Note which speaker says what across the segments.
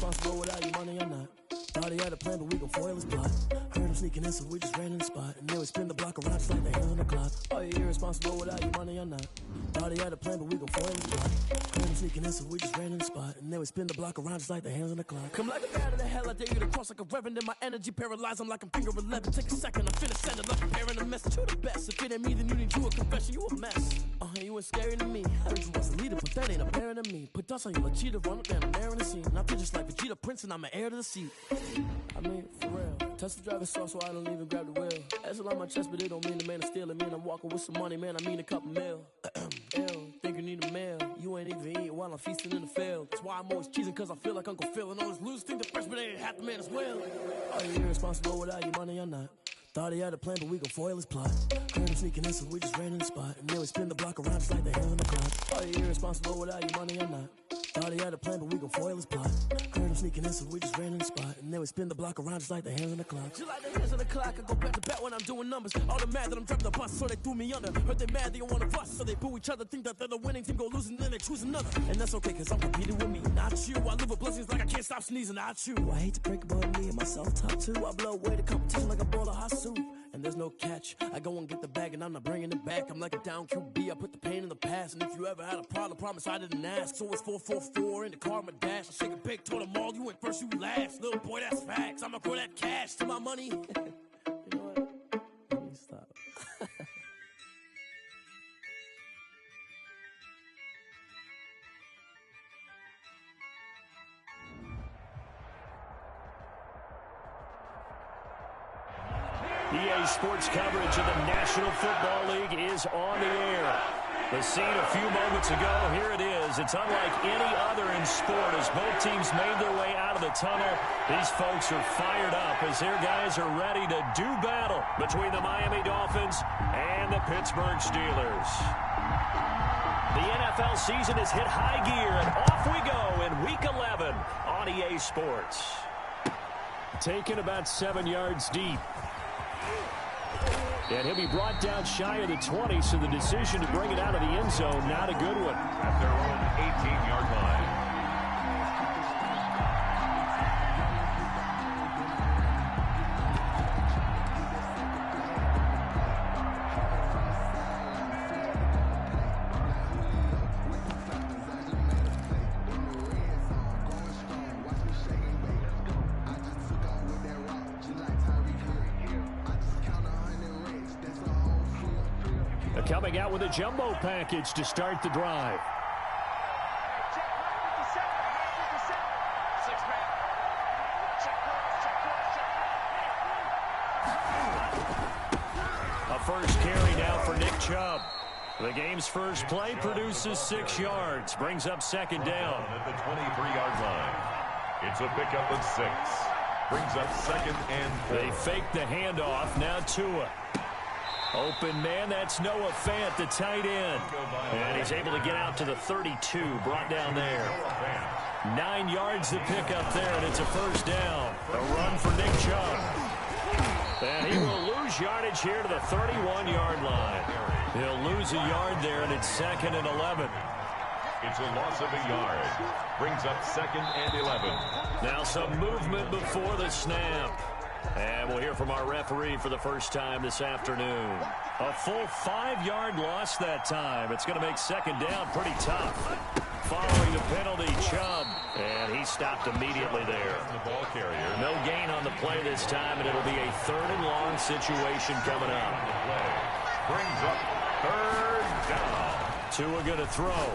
Speaker 1: irresponsible without your money or not. Thought he had a plan, but we gon' foil his plot. Heard him sneaking in, so we just ran in the spot. And then we spin the block around just like the hands on the clock. Are you irresponsible without your money or not? Thought he had a plan, but we gon' foil his plot. Heard him sneaking in, so we just ran in the spot. And then we spin the block around just like the hands on the clock. Come like a bat of the hell, I dare you to cross like a reverend. In my energy paralyzed, I'm like I'm finger 11. Take a second, I'm finna send it like I'm bearing a message to the best. If it ain't me, then you need you a confession, you a mess. You ain't scary to me. I heard you was a leader, but that ain't apparent to me. Put dust on you like cheetah, run up down I'm there in the scene. And I feel just like Vegeta Prince, and I'm an heir to the seat. I mean, for real. Tesla driver sauce, so I don't even grab the wheel. Ezel on my chest, but it don't mean the man is stealing. Mean I'm walking with some money, man, I mean a couple mil. Ew, think you need a meal. You ain't even eating while I'm feasting in the field. That's why I'm always cheesing, cause I feel like Uncle Phil. And all those losers think the freshman ain't half the man as well. Are you irresponsible without your money or not? Thought he had a plan, but we gon' foil his plot. Heard him sneaking in, so we just ran in the spot. And then we spin the block around just like the hands on the clock. Are you irresponsible without your money or not? Thought he had a plan, but we gon' foil his plot. Heard him sneaking in, so we just ran in the spot. And then we spin the block around just like the hands on the clock. Just like the hands on the clock, I go back to back when I'm doing numbers. All the mad that I'm driving the bus, so they threw me under. Heard they mad, they don't wanna bust, so they boo each other. Think that they're the winning team, go losing, then they choose another. And that's okay, cause I'm competing with me, not you. I live with blessings like I can't stop sneezing, not you. I hate to break about me and myself top two. I blow away the competition like a bowl of hot soup. And there's no catch. I go and get the bag and I'm not bringing it back. I'm like a down QB, I put the pain in the past. And if you ever had a problem, promise I didn't ask. So it's 444 in the car, my dash. I shake a big, told them all, you went first, you last. Little boy, that's facts. I'ma throw that cash to my money. You know what? Let me stop.
Speaker 2: EA Sports coverage of the National Football League is on the air. The scene a few moments ago, here it is. It's unlike any other in sport as both teams made their way out of the tunnel. These folks are fired up as their guys are ready to do battle between the Miami Dolphins and the Pittsburgh Steelers. The NFL season has hit high gear, and off we go in Week 11 on EA Sports. Taken about 7 yards deep. And he'll be brought down shy of the 20, so the decision to bring it out of the end zone, not a good one.
Speaker 3: At their own 18-yard line.
Speaker 2: Coming out with a jumbo package to start the drive. A first carry now for Nick Chubb. The game's first play produces 6 yards, brings up second down.
Speaker 3: At the 23-yard line. It's a pickup of 6. Brings up second and 4.
Speaker 2: They fake the handoff, now Tua. Open man, that's Noah Fant, the tight end. And he's able to get out to the 32, brought down there. 9 yards to pick up there, and it's a first down. A run for Nick Chubb. And he will lose yardage here to the 31-yard line. He'll lose a yard there, and it's second and 11.
Speaker 3: It's a loss of a yard. Brings up second and 11.
Speaker 2: Now some movement before the snap. And we'll hear from our referee for the first time this afternoon. A full 5-yard loss that time. It's going to make second down pretty tough. Following the penalty, Chubb. And he stopped immediately there.
Speaker 3: The ball carrier.
Speaker 2: No gain on the play this time, and it'll be a third and long situation coming up.
Speaker 3: Brings up third down.
Speaker 2: Tua going to throw.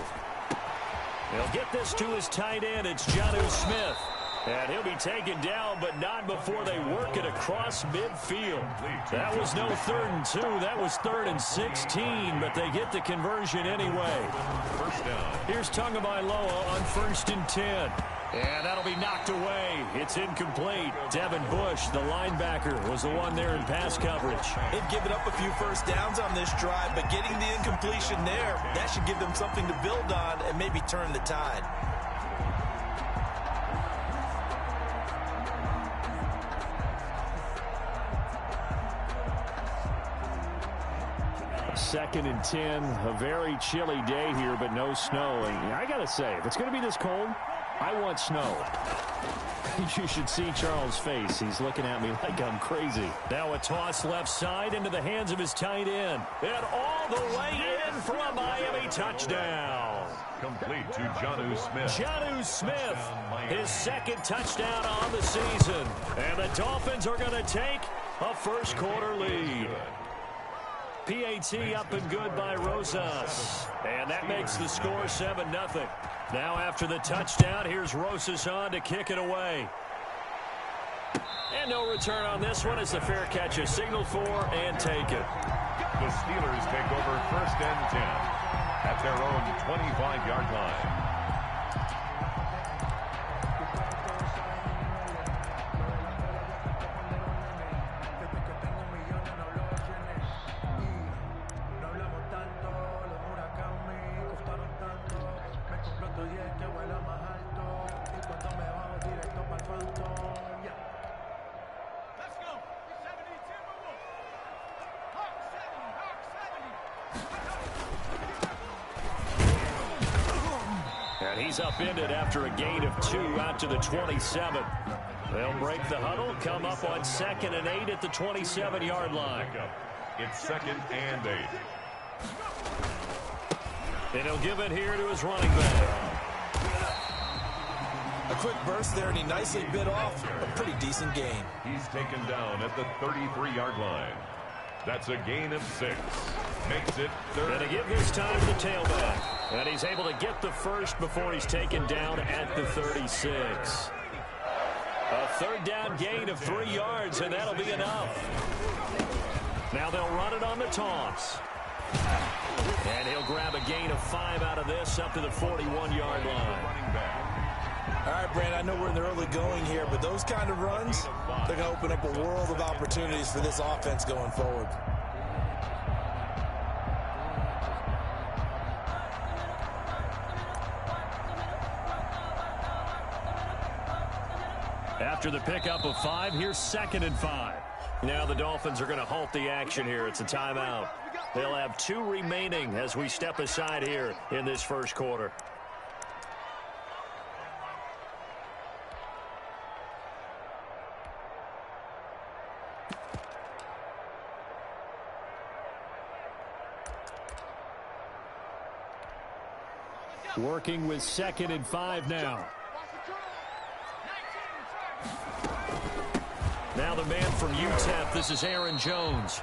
Speaker 2: He'll get this to his tight end. It's Jonnu Smith. And he'll be taken down, but not before they work it across midfield. That was no 3rd and 2. That was 3rd and 16, but they get the conversion anyway.
Speaker 3: First down.
Speaker 2: Here's Tagovailoa on 1st and 10. And that'll be knocked away. It's incomplete. Devin Bush, the linebacker, was the one there in pass coverage.
Speaker 4: They've given up a few first downs on this drive, but getting the incompletion there, that should give them something to build on and maybe turn the tide.
Speaker 2: Second and 10, a very chilly day here, but no snow. And I got to say, if it's going to be this cold, I want snow. You should see Charles' face. He's looking at me like I'm crazy. Now a toss left side into the hands of his tight end. And all the way in for a Miami touchdown.
Speaker 3: Complete to Jonnu Smith.
Speaker 2: Jonnu Smith, his second touchdown on the season. And the Dolphins are going to take a first quarter lead. PAT up and good by Rosas. And that makes the score 7-0. Now after the touchdown, here's Rosas on to kick it away. And no return on this one as the fair catch is signaled for and taken.
Speaker 3: The Steelers take over 1st and 10 at their own 25-yard line.
Speaker 2: And he's upended after a gain of 2 out to the 27. They'll break the huddle, come up on 2nd and 8 at the 27-yard line.
Speaker 3: It's 2nd and 8.
Speaker 2: And he'll give it here to his running back.
Speaker 4: A quick burst there, and he nicely bit off a pretty decent gain.
Speaker 3: He's taken down at the 33-yard line. That's a gain of 6. Makes it 3rd.
Speaker 2: And to give this time to the tailback. And he's able to get the first before he's taken down at the 36. A 3rd down gain of 3 yards, and that'll be enough. Now they'll run it on the toss. And he'll grab a gain of 5 out of this up to the 41-yard line.
Speaker 4: All right, Brand, I know we're in the early going here, but those kind of runs, they're going to open up a world of opportunities for this offense going forward.
Speaker 2: After the pickup of 5, here's 2nd and 5. Now the Dolphins are going to halt the action here. It's a timeout. They'll have 2 remaining as we step aside here in this first quarter. Working with 2nd and 5 now. Now the man from UTEP, this is Aaron Jones.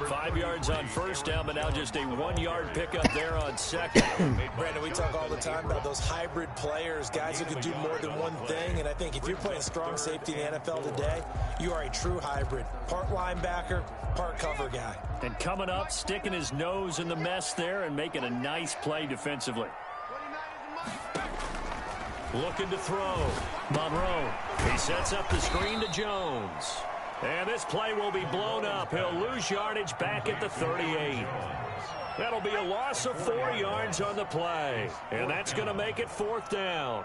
Speaker 2: 5 yards on first down, but now just a 1-yard pickup there on 2nd.
Speaker 4: Brandon, we talk all the time about those hybrid players, guys who can do more than one thing, and I think if you're playing strong safety in the NFL today, you are a true hybrid. Part linebacker, part cover guy.
Speaker 2: And coming up, sticking his nose in the mess there and making a nice play defensively. Looking to throw. Monroe. He sets up the screen to Jones. And this play will be blown up. He'll lose yardage back at the 38. That'll be a loss of 4 yards on the play. And that's going to make it 4th down.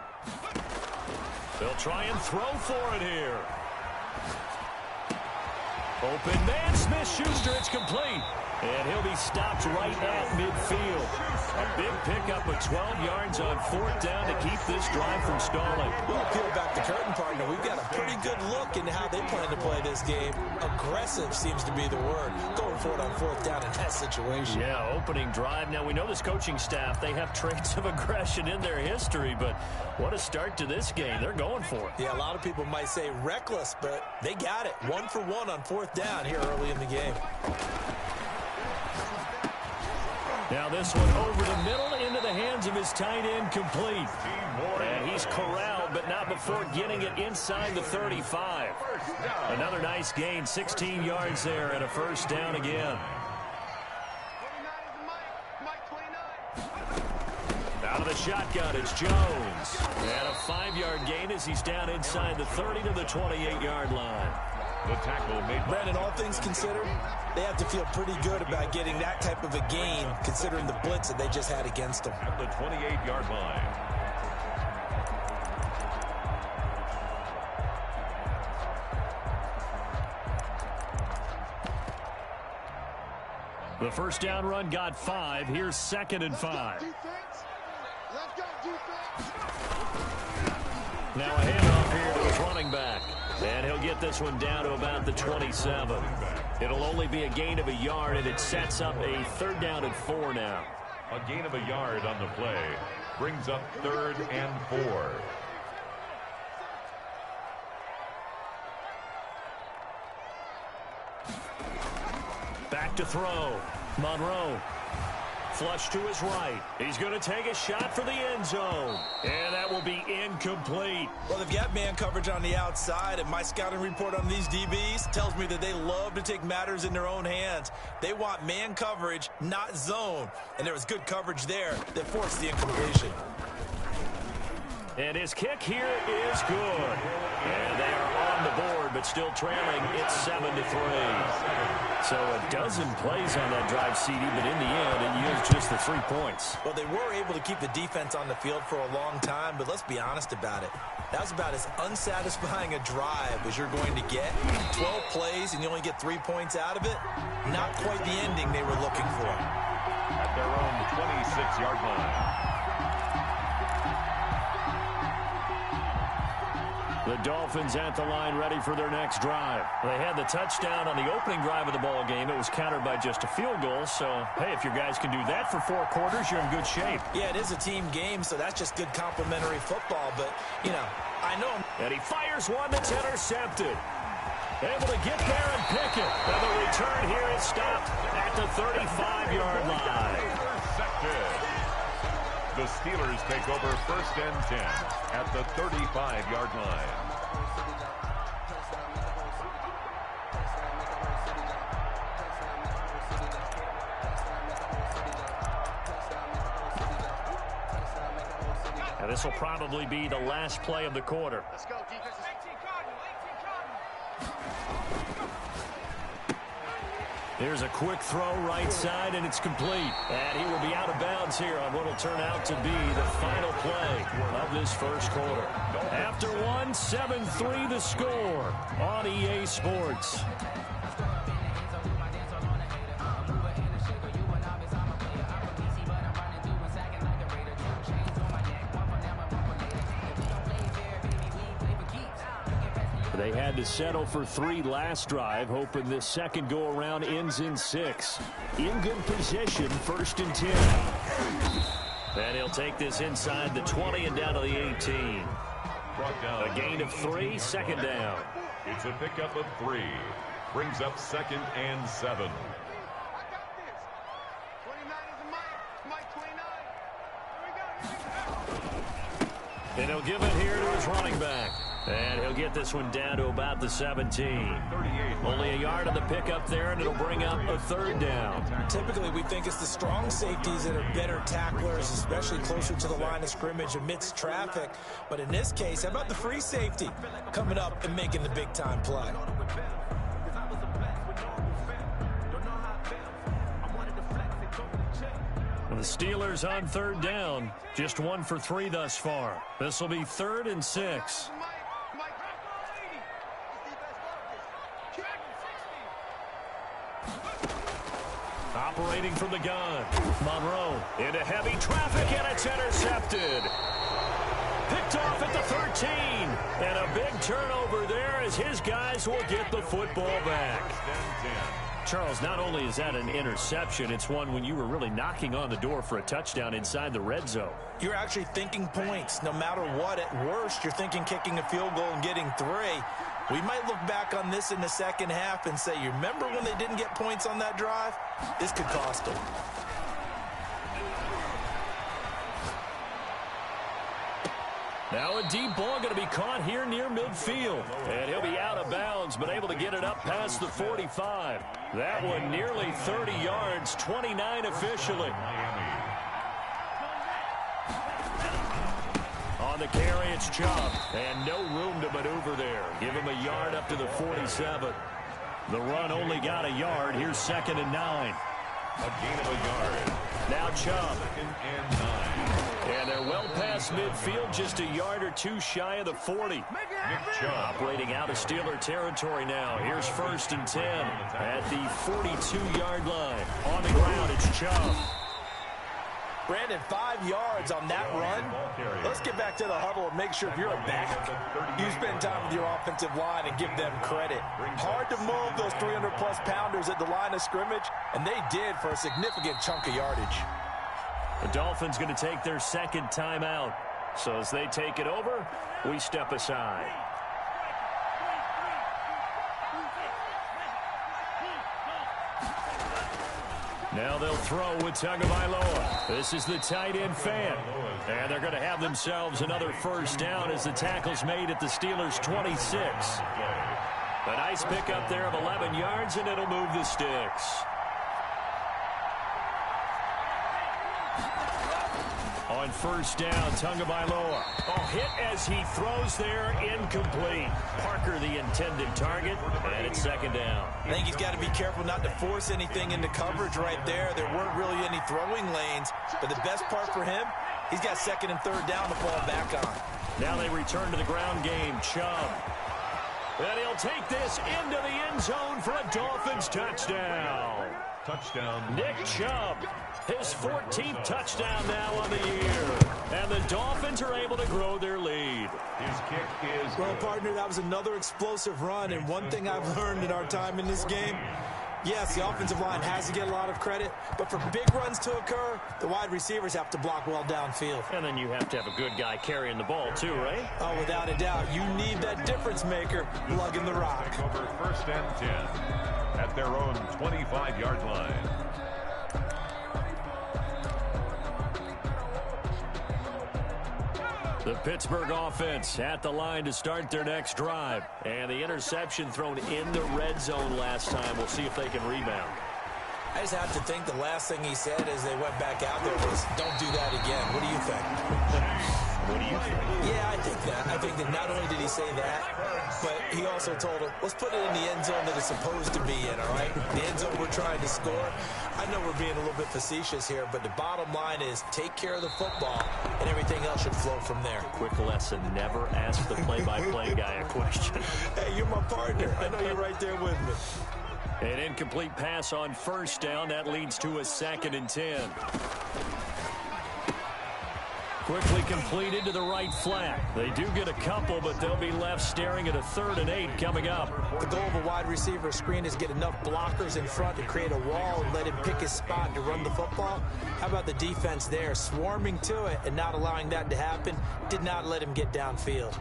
Speaker 2: They'll try and throw for it here. Open man, Smith-Schuster, it's complete. And he'll be stopped right at midfield. A big pickup of 12 yards on 4th down to keep this drive from stalling.
Speaker 4: We'll peel back the curtain, partner. We've got a pretty good look into how they plan to play this game. Aggressive seems to be the word. Going for it on 4th down in that situation.
Speaker 2: Yeah, opening drive. Now, we know this coaching staff, they have traits of aggression in their history, but what a start to this game. They're going for it.
Speaker 4: Yeah, a lot of people might say reckless, but they got it. 1 for 1 on 4th down here early in the game.
Speaker 2: Now this one over the middle into the hands of his tight end, complete. And he's corralled, but not before getting it inside the 35. Another nice gain, 16 yards there and a 1st down again. Out of the shotgun, it's Jones. And a 5-yard gain as he's down inside the 30 to the 28-yard line.
Speaker 3: The tackle made.
Speaker 4: Brandon, all things considered, they have to feel pretty good about getting that type of a gain, considering the blitz that they just had against them.
Speaker 3: At the 28-yard line.
Speaker 2: The 1st down run got 5. Here's 2nd and 5. Now a handoff here to his running back. And he'll get this one down to about the 27. It'll only be a gain of a yard, and it sets up a 3rd down and 4 now.
Speaker 3: A gain of a yard on the play brings up 3rd and 4.
Speaker 2: Back to throw. Monroe. Flush to his right. He's going to take a shot for the end zone. And that will be incomplete.
Speaker 4: Well, they've got man coverage on the outside, and my scouting report on these DBs tells me that they love to take matters in their own hands. They want man coverage, not zone. And there was good coverage there that forced the incompletion.
Speaker 2: And his kick here is good. And they are on the board, but still trailing. It's 7-3. So a dozen plays on that drive, CD, but in the end, it yields just the 3 points.
Speaker 4: Well, they were able to keep the defense on the field for a long time, but let's be honest about it. That was about as unsatisfying a drive as you're going to get. 12 plays, and you only get 3 points out of it. Not quite the ending they were looking for.
Speaker 3: At their own 26-yard line.
Speaker 2: The Dolphins at the line ready for their next drive. They had the touchdown on the opening drive of the ball game. It was countered by just a field goal. So, hey, if your guys can do that for 4 quarters, you're in good shape.
Speaker 4: Yeah, it is a team game, so that's just good complimentary football. But, you know, I know.
Speaker 2: And he fires one that's intercepted. Able to get there and pick it. And the return here is stopped at the 35-yard line.
Speaker 3: Intercepted. The Steelers take over 1st and 10 at the 35-yard line.
Speaker 2: And this will probably be the last play of the quarter.
Speaker 5: Let's go, defense. 18 Cardinal, 18 Cardinal.
Speaker 2: Here's a quick throw right side, and it's complete. And he will be out of bounds here on what will turn out to be the final play of this first quarter. After 1, 7-3 the score on EA Sports. They had to settle for 3 last drive, hoping this second go-around ends in 6. In good position, 1st and 10. And he'll take this inside the 20 and down to the 18. A gain of 3, 2nd down.
Speaker 3: It's a pickup of 3. Brings up 2nd and 7.
Speaker 2: And he'll give it here to his running back. And he'll get this one down to about the 17. Only a yard on the pickup there, and it'll bring up a 3rd down.
Speaker 4: Typically, we think it's the strong safeties that are better tacklers, especially closer to the line of scrimmage amidst traffic. But in this case, how about the free safety coming up and making the big-time play?
Speaker 2: The Steelers on 3rd down. Just 1 for 3 thus far. This will be 3rd and 6. Operating from the gun. Monroe into heavy traffic, and it's intercepted. Picked off at the 13. And a big turnover there as his guys will get the football back. Charles, not only is that an interception, it's one when you were really knocking on the door for a touchdown inside the red zone.
Speaker 4: You're actually thinking points. No matter what, at worst, you're thinking kicking a field goal and getting 3. We might look back on this in the second half and say, you remember when they didn't get points on that drive? This could cost them.
Speaker 2: Now a deep ball going to be caught here near midfield. And he'll be out of bounds, but able to get it up past the 45. That one nearly 30 yards, 29 officially. On the carry, it's Chubb. And no room to maneuver there. Give him a yard up to the 47. The run only got a yard. Here's 2nd and 9.
Speaker 3: A gain of a yard.
Speaker 2: Now Chubb.
Speaker 3: 2nd and 9.
Speaker 2: And they're well past midfield, just a yard or 2 shy of the 40.
Speaker 3: Nick Chubb
Speaker 2: Operating out of Steeler territory now. Here's 1st and 10 at the 42-yard line. On the ground, it's Chubb.
Speaker 4: Brandon, 5 yards on that run. Let's get back to the huddle and make sure if you're a back, you spend time with your offensive line and give them credit. Hard to move those 300-plus pounders at the line of scrimmage, and they did for a significant chunk of yardage.
Speaker 2: The Dolphins going to take their second timeout. So as they take it over, we step aside. Now they'll throw with Tagovailoa. This is the tight end fan. And they're going to have themselves another first down as the tackle's made at the Steelers' 26. A nice pickup there of 11 yards, and it'll move the sticks. On first down, Tagovailoa. Hit as he throws there, incomplete. Parker the intended target, and it's second down.
Speaker 4: I think he's got to be careful not to force anything into coverage right there. There weren't really any throwing lanes, but the best part for him, he's got second and third down to fall back on.
Speaker 2: Now they return to the ground game. Chubb. And he'll take this into the end zone for a Dolphins touchdown.
Speaker 3: Touchdown.
Speaker 2: Nick Chubb, his 14th touchdown now on the year. And the Dolphins are able to grow their lead.
Speaker 3: His kick is
Speaker 4: Well, partner, that was another explosive run. And one thing I've learned in our time in this game, yes, the offensive line has to get a lot of credit, but for big runs to occur, the wide receivers have to block well downfield.
Speaker 2: And then you have to have a good guy carrying the ball too, right?
Speaker 4: Oh, without a doubt. You need that difference maker lugging the rock.
Speaker 3: over first and 10 at their own 25-yard line.
Speaker 2: The Pittsburgh offense at the line to start their next drive. And the interception thrown in the red zone last time. We'll see if they can rebound.
Speaker 4: I just have to think the last thing he said as they went back out there was, don't do that again. What do you think?
Speaker 2: What do you think?
Speaker 4: Yeah, I think that. I think that not only did he say that, but he also told him, let's put it in the end zone that it's supposed to be in, all right? The end zone we're trying to score. I know we're being a little bit facetious here, but the bottom line is take care of the football, and everything else should flow from there.
Speaker 2: Quick lesson, never ask the play-by-play guy a question.
Speaker 4: Hey, you're my partner. I know you're right there with me.
Speaker 2: An incomplete pass on first down. That leads to a 2nd and 10. Quickly completed to the right flat. They do get a couple, but they'll be left staring at a 3rd and 8 coming up.
Speaker 4: The goal of a wide receiver screen is get enough blockers in front to create a wall and let him pick his spot to run the football. How about the defense there, swarming to it and not allowing that to happen? Did not let him get downfield.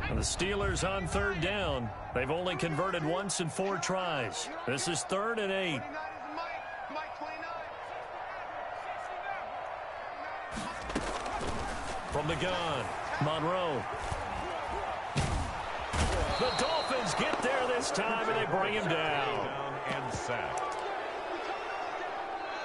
Speaker 2: And the Steelers on 3rd down. They've only converted once in 4 tries. This is 3rd and 8. From the gun, Monroe. The Dolphins get there this time, and they bring him down.
Speaker 3: And sacked.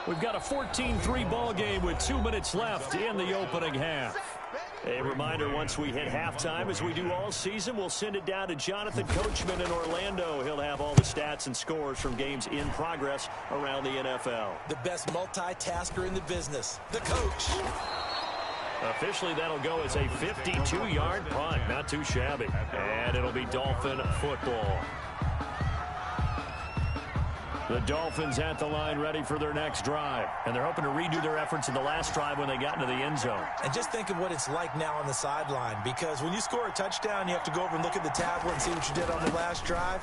Speaker 2: We've got a 14-3 ball game with 2 minutes left in the opening half. A reminder, once we hit halftime, as we do all season, we'll send it down to Jonathan Coachman in Orlando. He'll have all the stats and scores from games in progress around the NFL.
Speaker 4: The best multitasker in the business, the coach.
Speaker 2: Officially, that'll go as a 52-yard punt. Not too shabby. And it'll be Dolphin football. The Dolphins at the line ready for their next drive. And they're hoping to redo their efforts in the last drive when they got into the end zone.
Speaker 4: And just think of what it's like now on the sideline, because when you score a touchdown, you have to go over and look at the tablet and see what you did on the last drive.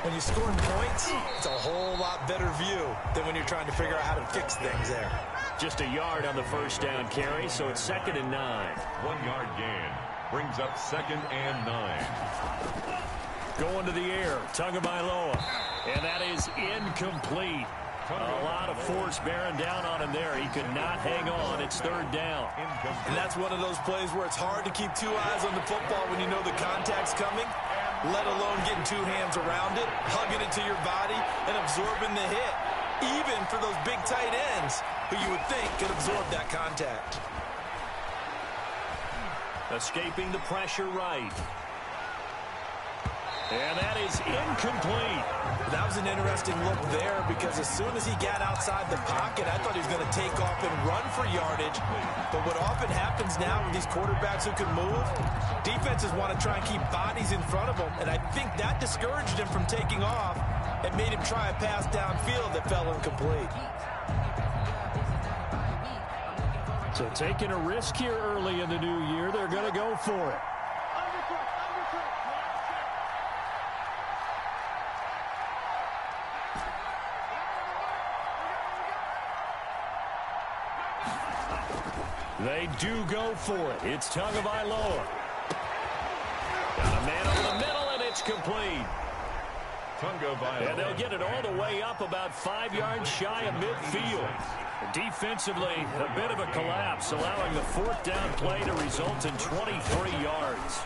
Speaker 4: When you score points, it's a whole lot better view than when you're trying to figure out how to fix things there.
Speaker 2: Just a yard on the first down carry, so it's 2nd and 9.
Speaker 3: 1-yard gain brings up 2nd and 9.
Speaker 2: Going to the air, Tagovailoa. And that is incomplete. A lot of force bearing down on him there. He could not hang on. It's 3rd down.
Speaker 4: And that's one of those plays where it's hard to keep 2 eyes on the football when you know the contact's coming, let alone getting 2 hands around it, hugging it to your body, and absorbing the hit. Even for those big tight ends who you would think could absorb that contact.
Speaker 2: Escaping the pressure right. And that is incomplete.
Speaker 4: That was an interesting look there, because as soon as he got outside the pocket, I thought he was going to take off and run for yardage. But what often happens now with these quarterbacks who can move, defenses want to try and keep bodies in front of them, and I think that discouraged him from taking off. and made him try a pass downfield that fell incomplete.
Speaker 2: So taking a risk here early in the new year, they're going to go for it. They do go for it. It's Tagovailoa. Got a man over the middle, and it's complete. And they'll get it all the way up about 5 yards shy of midfield. Defensively, a bit of a collapse, allowing the fourth down play to result in 23 yards.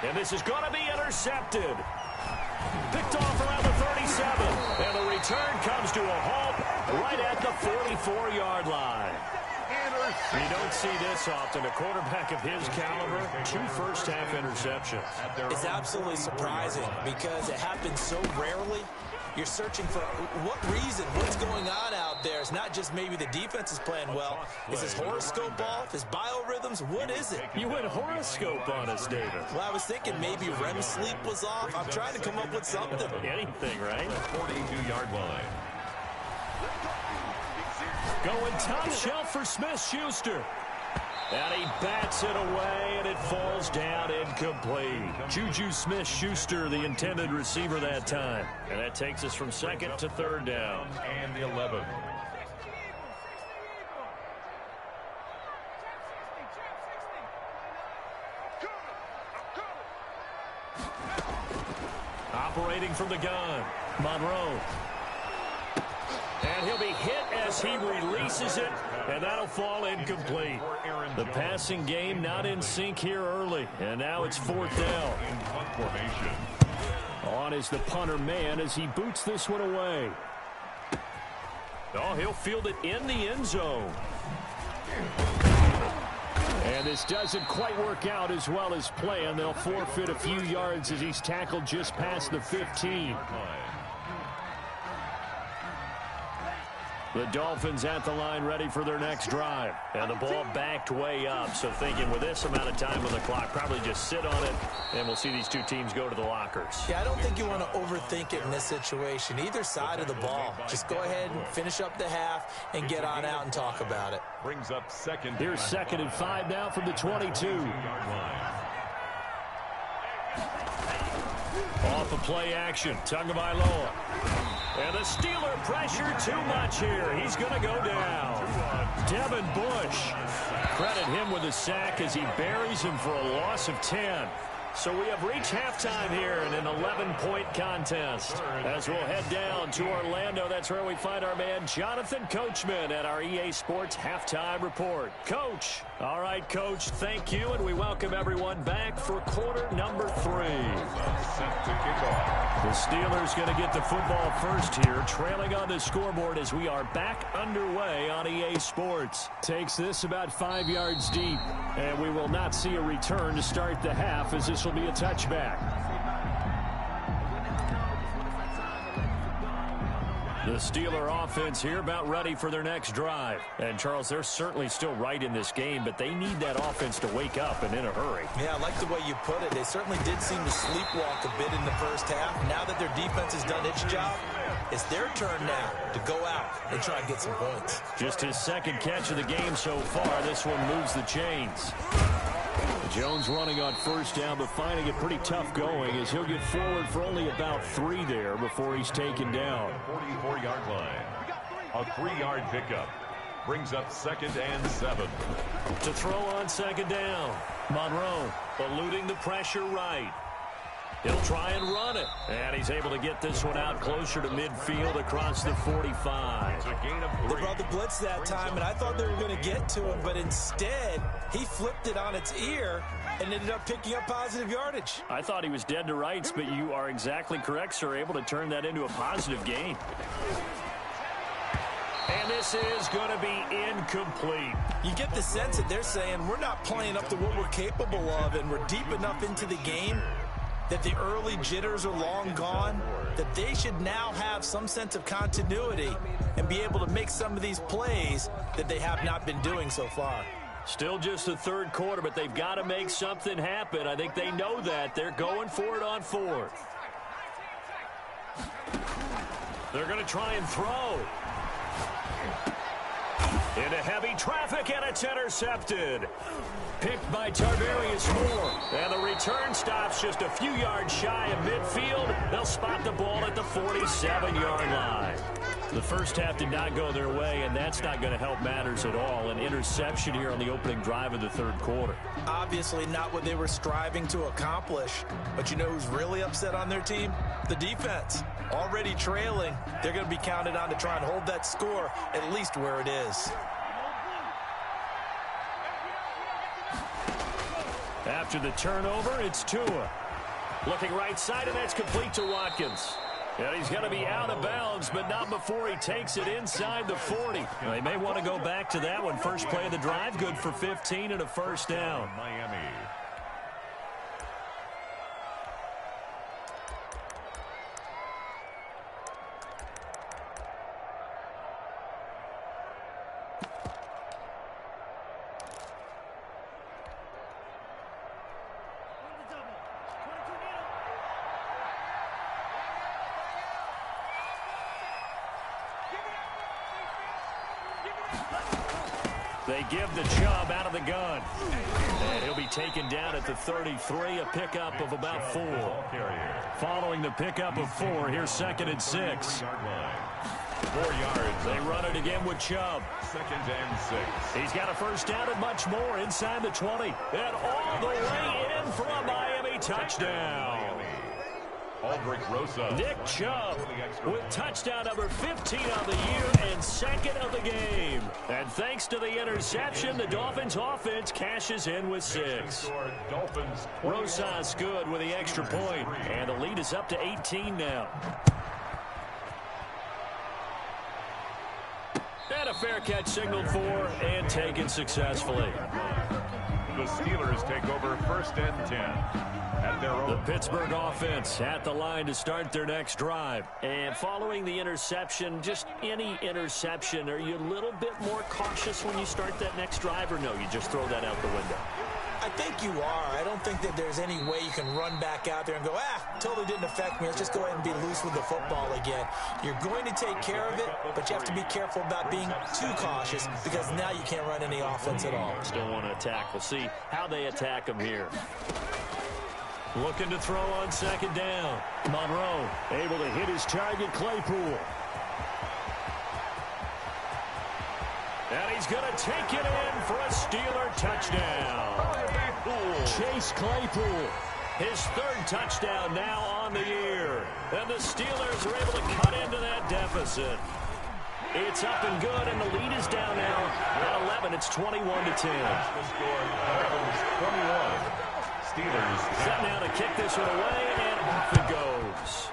Speaker 2: And this is going to be intercepted. Picked off around the 37. And the return comes to a halt right at the 44-yard line. You don't see this often. A quarterback of his caliber, 2 first-half interceptions.
Speaker 4: It's absolutely surprising because it happens so rarely. You're searching for what reason, what's going on out there. It's not just maybe the defense is playing well. Is his horoscope off? His biorhythms? What is it?
Speaker 2: You went horoscope on us, David.
Speaker 4: Well, I was thinking maybe REM sleep was off. I'm trying to come up with something.
Speaker 2: Anything, right?
Speaker 3: 42-yard line.
Speaker 2: Going top shelf for Smith-Schuster. And he bats it away, and it falls down incomplete. Juju Smith-Schuster, the intended receiver that time. And that takes us from second to third down.
Speaker 3: And 11.
Speaker 2: Operating from the gun, Monroe. And he'll be hit as he releases it, and that'll fall incomplete. The passing game not in sync here early, and now it's fourth down. On is the punter man as he boots this one away. Oh, he'll field it in the end zone. And this doesn't quite work out as well as planned. They'll forfeit a few yards as he's tackled just past the 15. The Dolphins at the line ready for their next drive. And the ball backed way up. So thinking with this amount of time on the clock, probably just sit on it, and we'll see these two teams go to the lockers.
Speaker 4: Yeah, I don't think you want to overthink it in this situation. Either side of the ball. Just go ahead and finish up the half and get on out and talk about it.
Speaker 3: Brings up second.
Speaker 2: Here's 2nd and 5 now from the 22. Off of play action, Tagovailoa. And the Steeler pressure too much here. He's going to go down. Devin Bush. Credit him with a sack as he buries him for a loss of 10. So we have reached halftime here in an 11-point contest. As we'll head down to Orlando, that's where we find our man Jonathan Coachman at our EA Sports Halftime Report. Coach. All right, Coach, thank you, and we welcome everyone back for quarter number 3. The Steelers going to get the football first here, trailing on the scoreboard as we are back underway on EA Sports. Takes this about 5 yards deep, and we will not see a return to start the half as this will be a touchback. The Steeler offense here about ready for their next drive. And, Charles, they're certainly still right in this game, but they need that offense to wake up and in a hurry.
Speaker 4: Yeah, I like the way you put it. They certainly did seem to sleepwalk a bit in the first half. Now that their defense has done its job, it's their turn now to go out and try and get some points.
Speaker 2: Just his second catch of the game so far. This one moves the chains. Jones running on first down, but finding it pretty tough going as he'll get forward for only about 3 there before he's taken down.
Speaker 3: 44-yard line. A 3-yard pickup. Brings up 2nd and 7.
Speaker 2: To throw on 2nd down. Monroe eluding the pressure right. He'll try and run it. And he's able to get this one out closer to midfield across the 45.
Speaker 3: It's a gain of 3.
Speaker 4: They brought the blitz that time, and I thought they were going to get to him, but instead he flipped it on its ear and ended up picking up positive yardage.
Speaker 2: I thought he was dead to rights, but you are exactly correct, sir. Able to turn that into a positive gain. And this is going to be incomplete.
Speaker 4: You get the sense that they're saying we're not playing up to what we're capable of, and we're deep enough into the game that the early jitters are long gone, that they should now have some sense of continuity and be able to make some of these plays that they have not been doing so far.
Speaker 2: Still just the third quarter, but they've got to make something happen. I think they know that. They're going for it on 4th. They're going to try and throw. Into heavy traffic, and it's intercepted. Picked by Tarvarius Moore. And the return stops just a few yards shy of midfield. They'll spot the ball at the 47-yard line. The first half did not go their way, and that's not going to help matters at all. An interception here on the opening drive of the third quarter.
Speaker 4: Obviously not what they were striving to accomplish. But you know who's really upset on their team? The defense. Already trailing. They're going to be counted on to try and hold that score at least where it is.
Speaker 2: After the turnover, it's Tua. Looking right side, and that's complete to Watkins. And he's going to be out of bounds, but not before he takes it inside the 40. They may want to go back to that one. First play of the drive, good for 15 and a first down.
Speaker 3: Miami.
Speaker 2: They give the Chubb out of the gun. And he'll be taken down at the 33, a pickup of about 4. Following the pickup of 4, here's 2nd and 6.
Speaker 3: 4 yards.
Speaker 2: They run it again with Chubb.
Speaker 3: 2nd and 6.
Speaker 2: He's got a first down and much more inside the 20. And all the way in for a Miami touchdown.
Speaker 3: Aldrich Rosa.
Speaker 2: Nick Chubb with touchdown number 15 on the year and 2nd of the game. And thanks to the interception, the Dolphins offense cashes in with 6. Rosa's good with the extra point, and the lead is up to 18 now. And a fair catch signaled for and taken successfully.
Speaker 3: The Steelers take over 1st and 10.
Speaker 2: The Pittsburgh offense at the line to start their next drive. And following the interception, just any interception, are you a little bit more cautious when you start that next drive, or no, you just throw that out the window?
Speaker 4: I think you are. I don't think that there's any way you can run back out there and go, totally didn't affect me. Let's just go ahead and be loose with the football again. You're going to take care of it, but you have to be careful about being too cautious because now you can't run any offense at all.
Speaker 2: Still want to attack. We'll see how they attack them here. Looking to throw on 2nd down. Monroe able to hit his target, Claypool. And he's going to take it in for a Steeler touchdown. Chase Claypool, his 3rd touchdown now on the year. And the Steelers are able to cut into that deficit. It's up and good, and the lead is down now at 11. It's 21-10.
Speaker 3: The score, Dolphins 21. Steelers
Speaker 2: set now to kick this one away, and off it goes.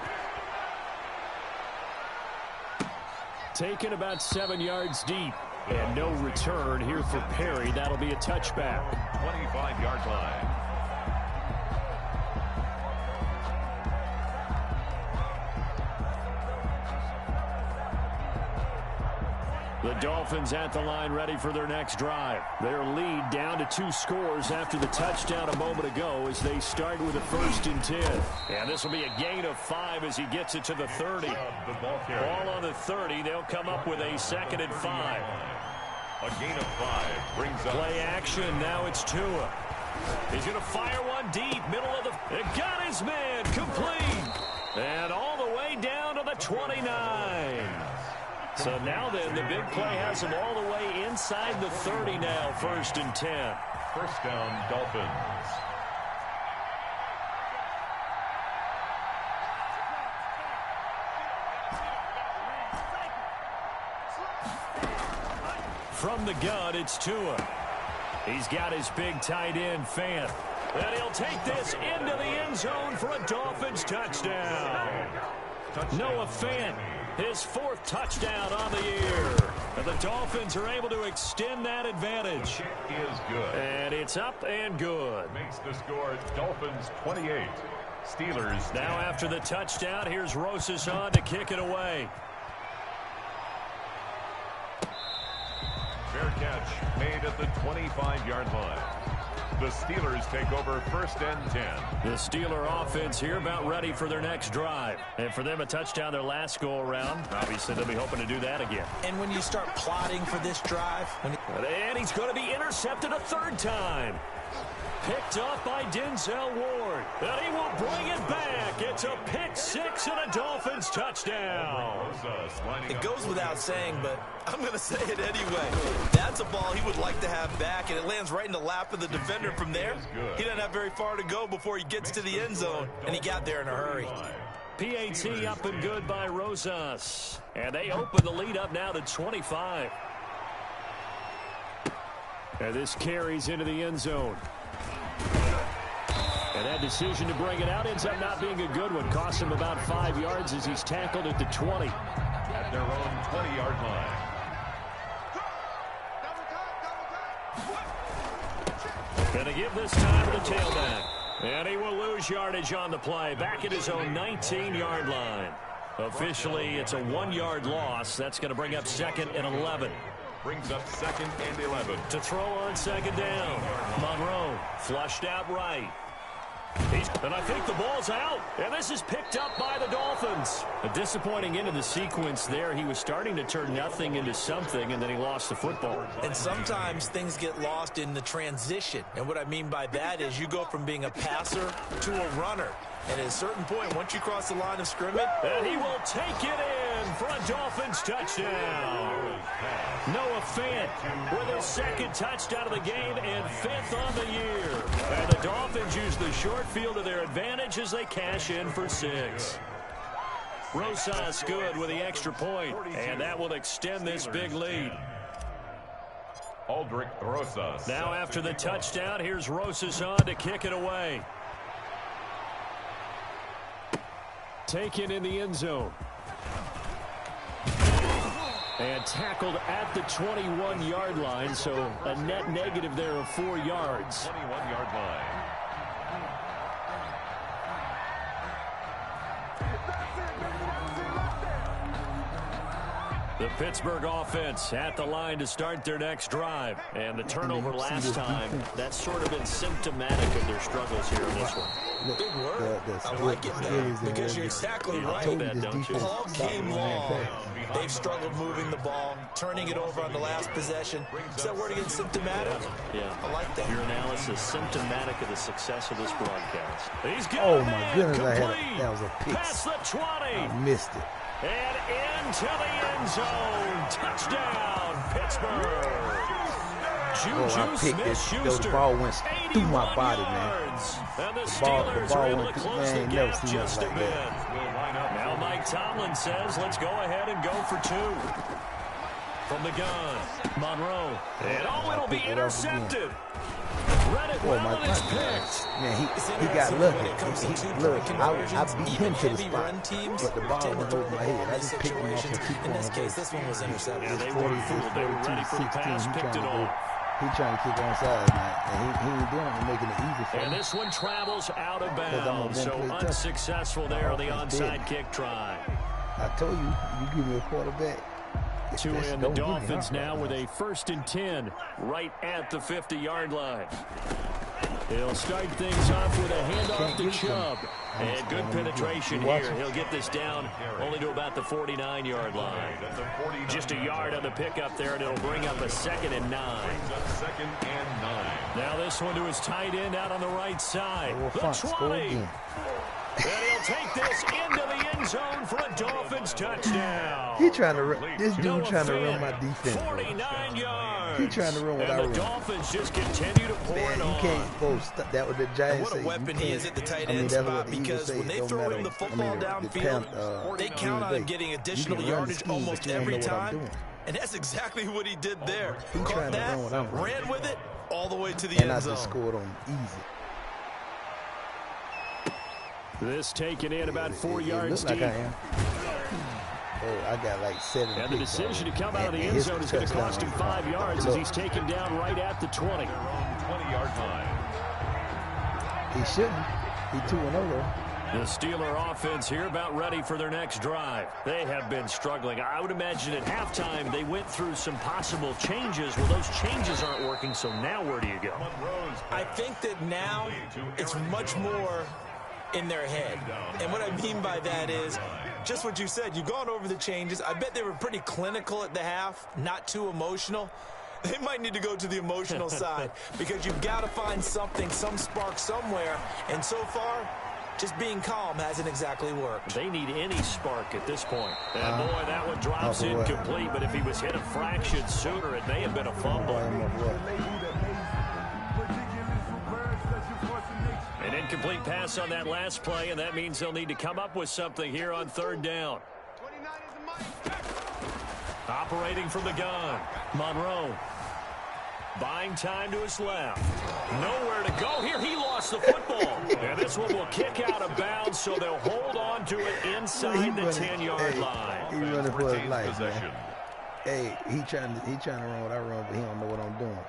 Speaker 2: Taken about 7 yards deep, and no return here for Perry. That'll be a touchback.
Speaker 3: 25-yard line.
Speaker 2: The Dolphins at the line ready for their next drive. Their lead down to 2 scores after the touchdown a moment ago as they start with a 1st and 10. And this will be a gain of 5 as he gets it to the 30. Ball on the 30. They'll come up with a 2nd and 5.
Speaker 3: A gain of 5 brings up.
Speaker 2: Play action. Now it's Tua. He's going to fire one deep. Middle of the... It got his man. Complete. And all the way down to the 29. So now then, the big play has him all the way inside the 30 now, 1st and 10.
Speaker 3: First down, Dolphins.
Speaker 2: From the gun, it's Tua. He's got his big tight end, Fant. And he'll take this into the end zone for a Dolphins touchdown. Noah Fant, his 4th touchdown on the year. And the Dolphins are able to extend that advantage.
Speaker 3: Kick is good.
Speaker 2: And it's up and good.
Speaker 3: Makes the score Dolphins 28. Steelers.
Speaker 2: Now after the touchdown, here's Rosas on to kick it away.
Speaker 3: Fair catch made at the 25-yard line. The Steelers take over 1st and 10.
Speaker 2: The Steeler offense here about ready for their next drive. And for them, a touchdown their last go-around. Obviously, they'll be hoping to do that again.
Speaker 4: And when you start plotting for this drive...
Speaker 2: And he's going to be intercepted a 3rd time. Picked off by Denzel Ward. And he will bring it back. It's a pick 6 and a Dolphins touchdown.
Speaker 4: It goes without saying, but I'm going to say it anyway. That's a ball he would like to have back, and it lands right in the lap of the defender from there. He doesn't have very far to go before he gets to the end zone, and he got there in a hurry.
Speaker 2: PAT up and good by Rosas. And they open the lead up now to 25. And this carries into the end zone. And that decision to bring it out ends up not being a good one. Cost him about 5 yards as he's tackled at the 20.
Speaker 3: At their own 20-yard line.
Speaker 2: Going to give this time to the tailback. And he will lose yardage on the play. Back at his own 19-yard line. Officially, it's a 1-yard loss. That's going to bring up 2nd and 11.
Speaker 3: Brings up 2nd and 11.
Speaker 2: To throw on 2nd down. Monroe flushed out right. And I think the ball's out. And this is picked up by the Dolphins. A disappointing end of the sequence there. He was starting to turn nothing into something, and then he lost the football.
Speaker 4: And sometimes things get lost in the transition. And what I mean by that is you go from being a passer to a runner. And at a certain point, once you cross the line of scrimmage...
Speaker 2: And he will take it in for a Dolphins touchdown. Noah Fant with his 2nd touchdown of the game and 5th on the year. And the Dolphins use the short field to their advantage as they cash in for 6. Rosas good with the extra point, and that will extend this big lead.
Speaker 3: Aldrich Rosas.
Speaker 2: Now after the touchdown, here's Rosas on to kick it away. Taken in the end zone. And tackled at the 21-yard line, so a net negative there of 4 yards.
Speaker 3: 21-yard line.
Speaker 2: The Pittsburgh offense at the line to start their next drive. And the turnover last time, that's sort of been symptomatic of their struggles here in this one.
Speaker 4: Big word. I like it there because you're exactly right. All game long, they've struggled moving the ball, turning it over on the last possession. Is that word again, symptomatic?
Speaker 2: Yeah.
Speaker 4: I like that.
Speaker 2: Your analysis, symptomatic of the success of this broadcast. He's got
Speaker 6: Oh, my goodness. That was a pick.
Speaker 2: Past the 20.
Speaker 6: I missed it.
Speaker 2: And into the end zone. Touchdown, Pittsburgh.
Speaker 6: I picked it. The ball went through my body, man.
Speaker 2: And the
Speaker 6: Steelers
Speaker 2: are able
Speaker 6: went
Speaker 2: to
Speaker 6: through,
Speaker 2: close the
Speaker 6: man.
Speaker 2: gap
Speaker 6: Never
Speaker 2: just
Speaker 6: seen
Speaker 2: a
Speaker 6: nothing
Speaker 2: bit.
Speaker 6: like that.
Speaker 2: Now Mike Tomlin says, let's go ahead and go for 2. From the gun, Monroe. And it'll be intercepted. Read it well, and it's picked.
Speaker 6: Man, he got lucky. I beat him to the spot, but the ball went over my head. I just picked him off and keep going.
Speaker 4: In this case, this one was intercepted.
Speaker 2: Yeah, they were fooled. They were ready for the pass, picked it off.
Speaker 6: He's trying to kick onside, man, and he ain't doing it and making it easy for him.
Speaker 2: And this one travels out of bounds, so unsuccessful there on the onside kick try.
Speaker 6: I told you, you give me a quarterback.
Speaker 2: Two in the Dolphins now with a 1st and 10 right at the 50-yard line. He'll start things off with a handoff to Chubb. And good penetration here. He'll get this down only to about the 49-yard line. Just a yard on the pickup there, and it'll bring up a 2nd and 9.
Speaker 3: 2nd and 9.
Speaker 2: Now this one to his tight end out on the right side. The 20. And he'll take this into the end zone for a Dolphins touchdown.
Speaker 6: He trying to run. This dude trying to run my defense.
Speaker 2: 49 yards.
Speaker 6: He trying to run what I run.
Speaker 2: And the Dolphins just continue to pour it on.
Speaker 6: You can't go stop that with the Giants.
Speaker 4: And what a weapon he is at the tight end spot, because when they throw him the football downfield, they count on him getting additional yardage almost every time. And that's exactly what he did there. Caught that, ran with it all the way to the end zone.
Speaker 6: And I just scored on easy.
Speaker 2: This taken in about 4 yards deep.
Speaker 6: Like I am. Oh, I got like 7.
Speaker 2: And the decision to come out of the end zone is going to cost him 5 yards as he's taken down right at the 20.
Speaker 3: 20-yard line.
Speaker 6: He shouldn't. He 2-0 though.
Speaker 2: The Steeler offense here about ready for their next drive. They have been struggling. I would imagine at halftime they went through some possible changes. Well, those changes aren't working, so now where do you go?
Speaker 4: I think that now it's much more in their head. And what I mean by that is just what you said. You've gone over the changes. I bet they were pretty clinical at the half, not too emotional. They might need to go to the emotional side because you've got to find something, some spark somewhere. And so far, just being calm hasn't exactly worked.
Speaker 2: They need any spark at this point. And boy, that one drops incomplete. But if he was hit a fraction sooner, it may have been a fumble. An incomplete pass on that last play, and that means they'll need to come up with something here on third down. Operating from the gun, Monroe. Buying time to his left. Nowhere to go here. He lost the football. And this one will kick out of bounds, so they'll hold on to it inside the 10-yard line.
Speaker 6: He running for his life, man. Hey, he trying to run what I run, but he don't know what I'm doing.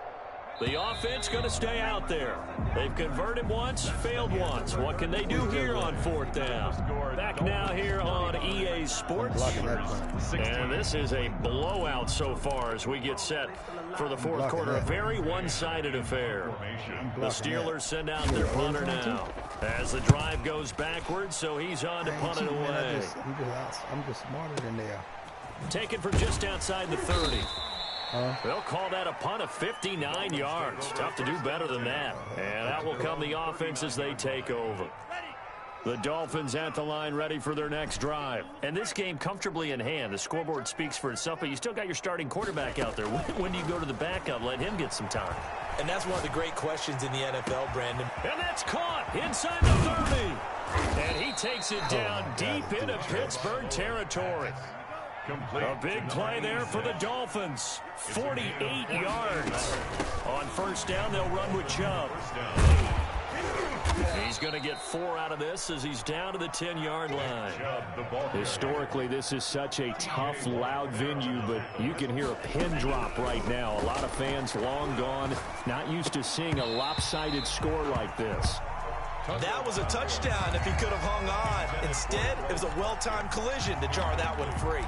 Speaker 2: The offense going to stay out there. They've converted once, failed once. What can they do here on fourth down? Back now here on EA Sports. And this is a blowout so far as we get set for the fourth quarter. A very one-sided affair. The Steelers send out their punter now as the drive goes backwards, so he's on to punt it away.
Speaker 6: I'm just smarter than they are.
Speaker 2: Taken from just outside the 30. They'll call that a punt of 59 yards. Tough to do better than that. And out will come the offense as they take over. The Dolphins at the line ready for their next drive. And this game comfortably in hand. The scoreboard speaks for itself, but you still got your starting quarterback out there. When do you go to the backup? Let him get some time.
Speaker 4: And that's one of the great questions in the NFL, Brandon.
Speaker 2: And that's caught inside the 30. And he takes it down deep into Pittsburgh territory. A big play there for the Dolphins. 48 yards. On first down, they'll run with Chubb. He's going to get 4 out of this as he's down to the 10-yard line. Historically, this is such a tough, loud venue, but you can hear a pin drop right now. A lot of fans long gone, not used to seeing a lopsided score like this.
Speaker 4: That was a touchdown if he could have hung on. Instead, it was a well-timed collision to jar that one free.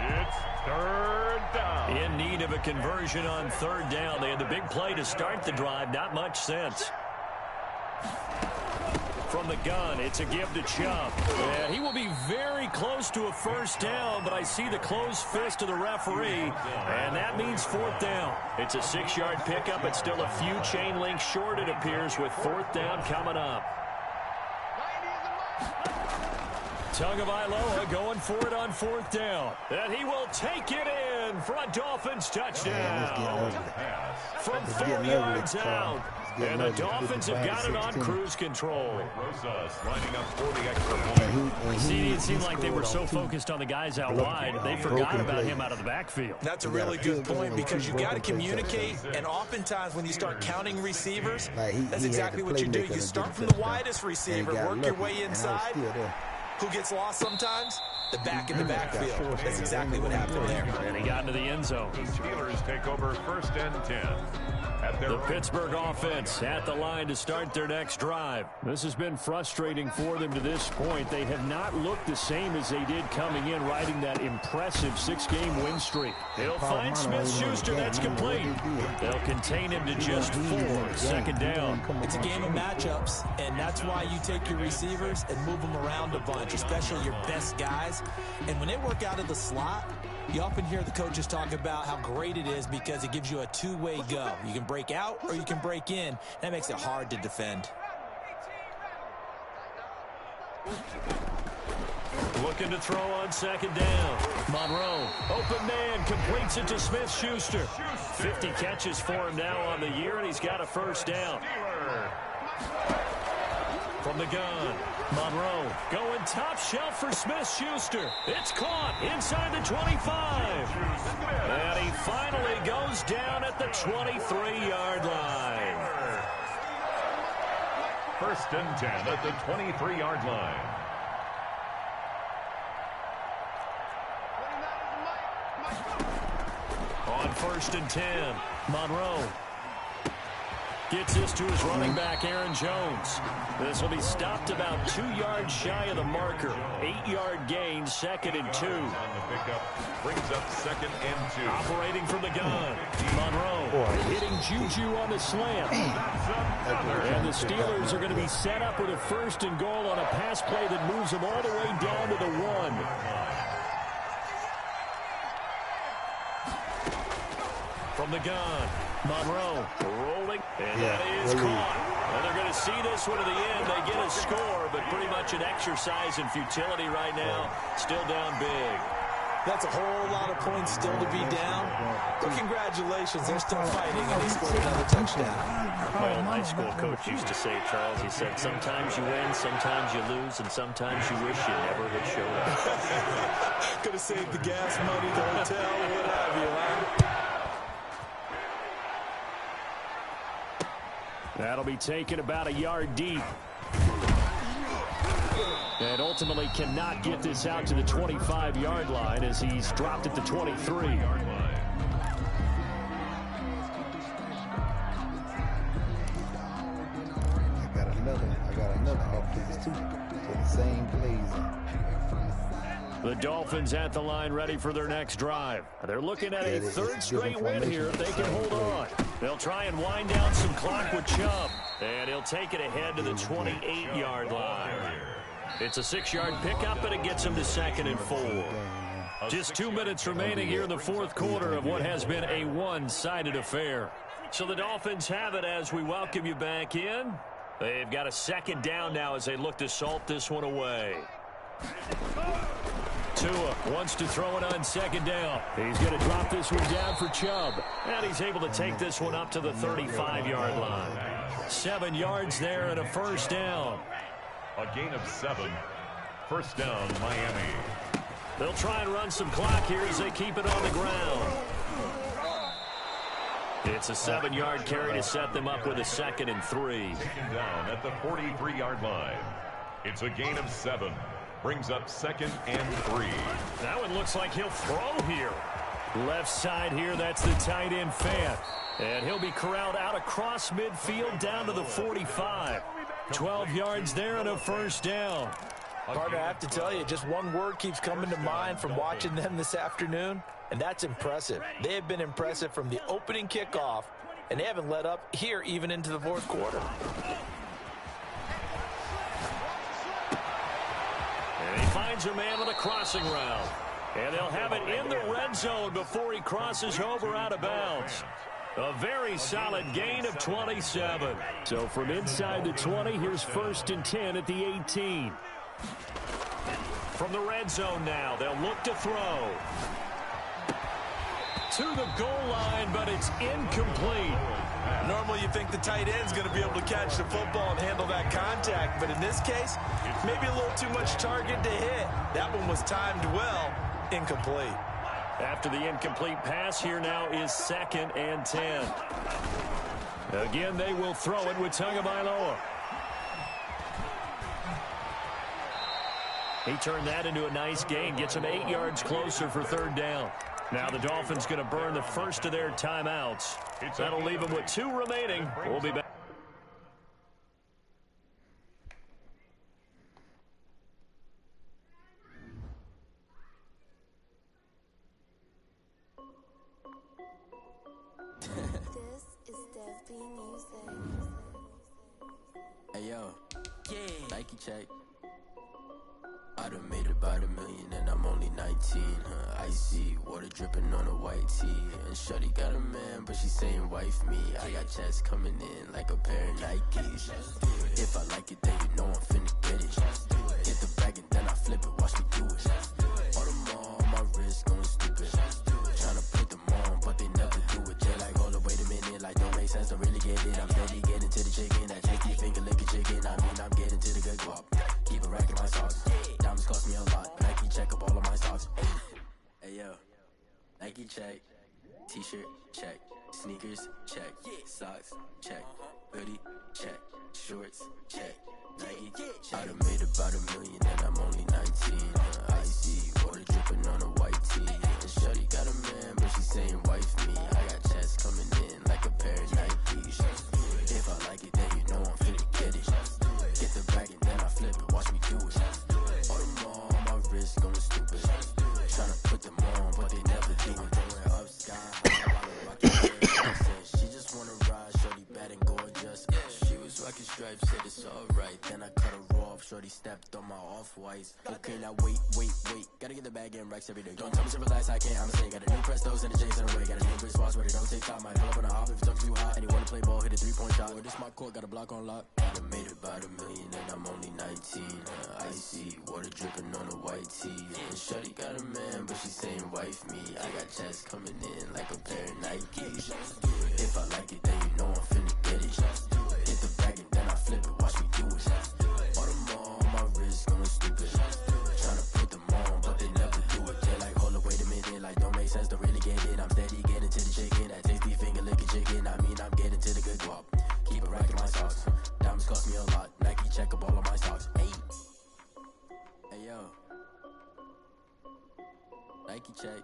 Speaker 3: It's third down.
Speaker 2: In need of a conversion on third down. They had the big play to start the drive. Not much sense. From the gun, it's a give to Chubb. And he will be very close to a first down, but I see the closed fist of the referee, and that means fourth down. It's a 6-yard pickup. It's still a few chain links short, it appears, with fourth down coming up. Tagovailoa going for it on fourth down. And he will take it in for a Dolphins touchdown. From 4 yards out. And the Dolphins have got it on cruise control.
Speaker 3: Lining up for the extra point.
Speaker 2: See, it seemed like they were so focused on the guys out wide, they forgot about him out of the backfield.
Speaker 4: That's a really good point because you got to communicate, and oftentimes when you start counting receivers, that's exactly what you do. You start from the widest receiver, work your way inside. Who gets lost sometimes? The back in the backfield. That's exactly what happened there.
Speaker 2: And he got into the end zone.
Speaker 3: The Steelers take over first and 10.
Speaker 2: The Pittsburgh offense at the line to start their next drive. This has been frustrating for them to this point. They have not looked the same as they did coming in, riding that impressive 6-game win streak. They'll find Smith-Schuster. That's complete. They'll contain him to just 4. Second down.
Speaker 4: It's a game of matchups, and that's why you take your receivers and move them around a bunch, especially your best guys. And when they work out of the slot, you often hear the coaches talk about how great it is because it gives you a two-way go. You can break out or you can break in. That makes it hard to defend.
Speaker 2: Looking to throw on second down. Monroe, open man, completes it to Smith-Schuster. 50 catches for him now on the year, and he's got a first down. From the gun, Monroe going top shelf for Smith-Schuster. It's caught inside the 25. And he finally goes down at the 23-yard line.
Speaker 3: First and 10 at the 23-yard line.
Speaker 2: On first and 10, Monroe. Gets this to his running back, Aaron Jones. This will be stopped about 2 yards shy of the marker. 8-yard gain, 2nd and 2.
Speaker 3: On the pickup, brings up 2nd and 2.
Speaker 2: Operating from the gun. Monroe hitting Juju on the slant. And the Steelers are going to be set up with a 1st and goal on a pass play that moves them all the way down to the 1. From the gun, Monroe rolling, and that is caught. And they're going to see this one to the end. They get a score, but pretty much an exercise in futility right now. Still down big.
Speaker 4: That's a whole lot of points still to be down. But congratulations, they're still fighting, and they scored another touchdown.
Speaker 2: My old high school coach used to say, Charles, he said, sometimes you win, sometimes you lose, and sometimes you wish you never had showed up.
Speaker 4: Could have saved the gas money, the hotel, what have you, huh?
Speaker 2: That'll be taken about a yard deep. And ultimately cannot get this out to the 25-yard line as he's dropped at the 23-yard line.
Speaker 6: I got another offense too. So the same plays.
Speaker 2: The Dolphins at the line ready for their next drive. They're looking at a 3rd straight win here if they can hold on. They'll try and wind down some clock with Chubb. And he'll take it ahead to the 28-yard line. It's a 6-yard pickup, and it gets him to 2nd and 4. Just 2 minutes remaining here in the 4th quarter of what has been a one-sided affair. So the Dolphins have it as we welcome you back in. They've got a 2nd down now as they look to salt this one away. Tua wants to throw it on 2nd down. He's going to drop this one down for Chubb. And he's able to take this one up to the 35-yard line. 7 yards there and a 1st down.
Speaker 3: A gain of 7. 1st down, Miami.
Speaker 2: They'll try and run some clock here as they keep it on the ground. It's a 7-yard carry to set them up with a 2nd and 3.
Speaker 3: Taken down at the 43-yard line. It's a gain of 7. Brings up 2nd and 3.
Speaker 2: That one looks like he'll throw here. Left side here, that's the tight end Fant. And he'll be corralled out across midfield down to the 45. 12 yards there and a 1st down.
Speaker 4: Partner, I have to tell you, just one word keeps coming to mind from watching them this afternoon, and that's impressive. They have been impressive from the opening kickoff, and they haven't let up here even into the 4th quarter.
Speaker 2: And he finds a man with a crossing route. And they'll have it in the red zone before he crosses over out of bounds. A very solid gain of 27. So from inside the 20, here's 1st and 10 at the 18. From the red zone now, they'll look to throw. To the goal line, but it's incomplete.
Speaker 4: Normally you think the tight end's going to be able to catch the football and handle that contact, but in this case, maybe a little too much target to hit. That one was timed well, incomplete.
Speaker 2: After the incomplete pass, here now is 2nd and 10. Again, they will throw it with Tagovailoa. He turned that into a nice gain, gets him 8 yards closer for 3rd down. Now the Dolphins going to burn the first of their timeouts. That'll leave them with 2 remaining. We'll be back.
Speaker 7: This is Dev Music.
Speaker 8: Hey yo, Nike check. I done made about $1 million and I'm only 19. Icy water dripping on a white tee. And shorty got a man, but she saying wife me. I got checks coming in like a pair of Nikes. If I like it, then you know I'm finna get it. Get the bag and then I flip it, watch me do it. All them all on my wrist going stupid. Tryna put them on, but they never do it. They're like, hold up, wait a minute, like don't make sense, don't really get it. I'm steady getting to the chicken, that chicky finger licking chicken. I mean, I'm getting to the good guap. Keep a rack in my socks. Diamonds cost me a lot. Nike check up all of my socks. Hey yo, Nike check. T-shirt check. Sneakers check. Socks check. Hoodie check. Shorts check. Nike check. I done made about $1 million and I'm only 19. Icy water dripping on a white tee. And shorty got a man, but she saying wife me. I got checks coming in like a pair of Nikes. If It's alright, then I cut her off. Shorty stepped on my off-whites. Okay, now wait. Gotta get the bag and racks every day. Don't tell me to relax, I can't, I'ma say. Got a new Prestos and the J's in the way. Got a new Chris Foss, but it don't take time. I pull up on the hop if it's talking too hot. And you wanna play ball, hit a 3-point shot. Or this my court, got a block on lock. I done made about $1 million and I'm only 19. Icy, water dripping on a white tee. And shorty got a man, but she saying wife me. I got checks coming in like a pair of Nikes. If I like it, then you know I'm finna get it. Hit the bag and then I flip it, watch me do it. All them on my wrist going stupid. Tryna put them on, but they never do it. They're like, hold up, wait a minute, like don't make sense, don't really get it. I'm steady getting to the chicken, that tasty finger licking chicken. I mean, I'm getting to the good guap. Keep it racking my socks. Diamonds cost me a lot. Nike check up all of my socks. Hey yo, Nike check.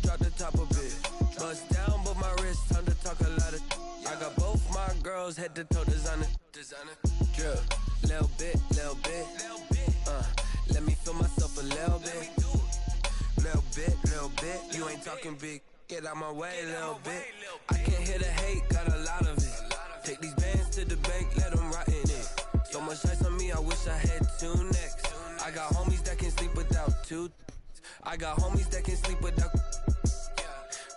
Speaker 9: Drop the top of it. Bust down, but my wrist time to talk a lot of. I got both my girls head to toe designer. Drip, little bit. Let me feel myself a little bit. Little bit. You ain't talking big. Get out my way, little bit. I can't hear the hate, got a lot of it. Take these bands to the bank, let them rot in it. So much ice on me, I wish I had 2 necks. I got homies that can sleep without 2. I got homies that can sleep without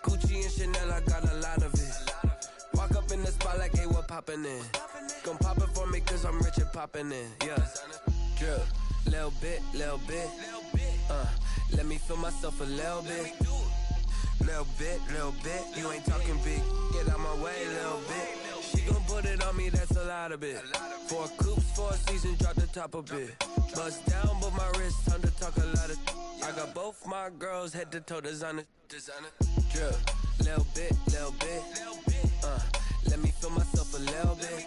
Speaker 9: Gucci and Chanel, I got a lot of it. Walk up in the spot like, hey, what poppin' in? Gon' pop it for me cause I'm rich and poppin' in, yeah. Drip, little bit. Let me feel myself a little bit. Little bit. You ain't talking big, get out my way, little bit. She gon' put it on me, that's a lot of it. 4 coops, 4 seasons, drop the top a bit. Bust down, but my wrist, time to talk a lot of. I got both my girls head to toe designer. Drip, little bit. Let me feel myself a little bit.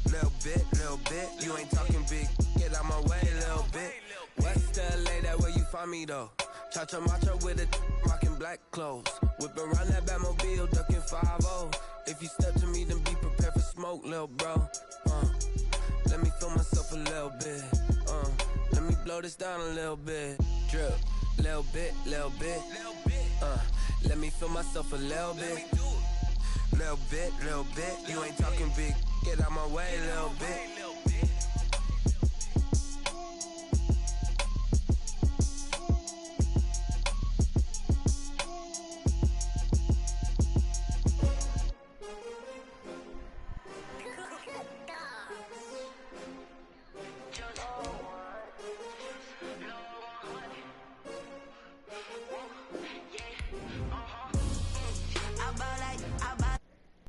Speaker 9: Little bit. You ain't talking big, get out my way, little bit. West LA, that where you find me though. Cha-cha matcha with it, rockin' black clothes. Whippin' around that Batmobile, duckin' 5-0. If you step to me, then be prepared for smoke, lil' bro. Let me feel myself a little bit. Let me blow this down a little bit. Drip, little bit. Let me feel myself a little bit. Little bit. You ain't talking big. Get out my way, little bit.